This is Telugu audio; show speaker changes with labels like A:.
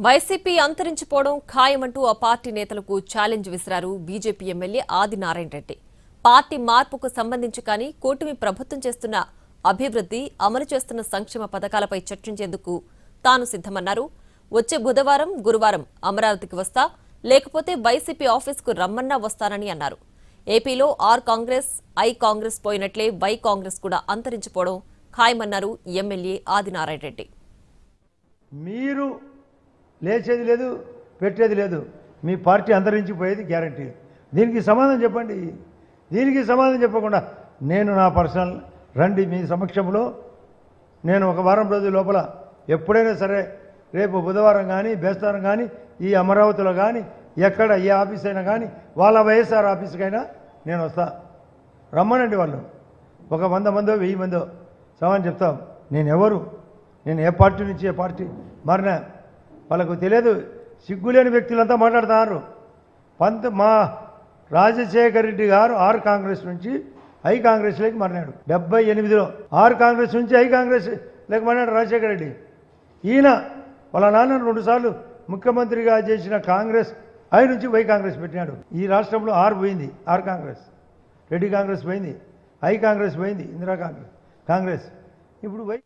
A: వైసీపీ అంతరించిపోవడం ఖాయమంటూ ఆ పార్టీ నేతలకు ఛాలెంజ్ విసిరారు BJP MLA Adinarayana Reddy. Party మార్పుకు సంబంధించి కానీ కూటమి ప్రభుత్వం చేస్తున్న అభివృద్ధి, అమలు చేస్తున్న సంక్షేమ పథకాలపై చర్చించేందుకు తాను సిద్ధమన్నారు. వచ్చే బుధవారం, గురువారం అమరావతికి వస్తా, లేకపోతే వైసీపీ ఆఫీసుకు రమ్మన్నా వస్తానని అన్నారు. ఏపీలో ఆర్ కాంగ్రెస్, ఐ కాంగ్రెస్ పోయినట్లే వై కాంగ్రెస్ కూడా అంతరించిపోవడం ఖాయమన్నారు ఎమ్మెల్యే ఆదినారాయణ రెడ్డి.
B: మీరు లేచేది లేదు, పెట్టేది లేదు, మీ పార్టీ అంతరించిపోయేది గ్యారంటీ. దీనికి సమాధానం చెప్పండి. దీనికి సమాధానం చెప్పకుండా నేను నా పర్సనల్ రండి మీ సమక్షంలో నేను ఒక వారం రోజుల లోపల ఎప్పుడైనా సరే, రేపు బుధవారం కానీ బేస్తారం కానీ ఈ అమరావతిలో కానీ ఎక్కడ ఏ ఆఫీస్ అయినా కానీ వాళ్ళ వైఎస్ఆర్ ఆఫీస్కైనా నేను వస్తా. రమ్మనండి. వాళ్ళు ఒక 100 మందో 1000 మందో సమాధానం చెప్తాం. నేను ఎవరు, నేను ఏ పార్టీ నుంచి ఏ పార్టీ మారినా వాళ్ళకు తెలియదు. సిగ్గులేని వ్యక్తులంతా మాట్లాడుతున్నారు. మా రాజశేఖర రెడ్డి గారు ఆర్ కాంగ్రెస్ నుంచి ఐ కాంగ్రెస్లోకి మారినాడు. 78లో ఆర్ కాంగ్రెస్ నుంచి ఐ కాంగ్రెస్ లేక మారినాడు రాజశేఖర రెడ్డి. ఈయన వాళ్ళ నాన్న 2 సార్లు ముఖ్యమంత్రిగా చేసిన కాంగ్రెస్ ఐ నుంచి వై కాంగ్రెస్ పెట్టినాడు. ఈ రాష్ట్రంలో ఆర్ పోయింది, ఆర్ కాంగ్రెస్. రెడ్డి కాంగ్రెస్ పోయింది, ఐ కాంగ్రెస్ పోయింది, ఇందిరా కాంగ్రెస్. ఇప్పుడు వై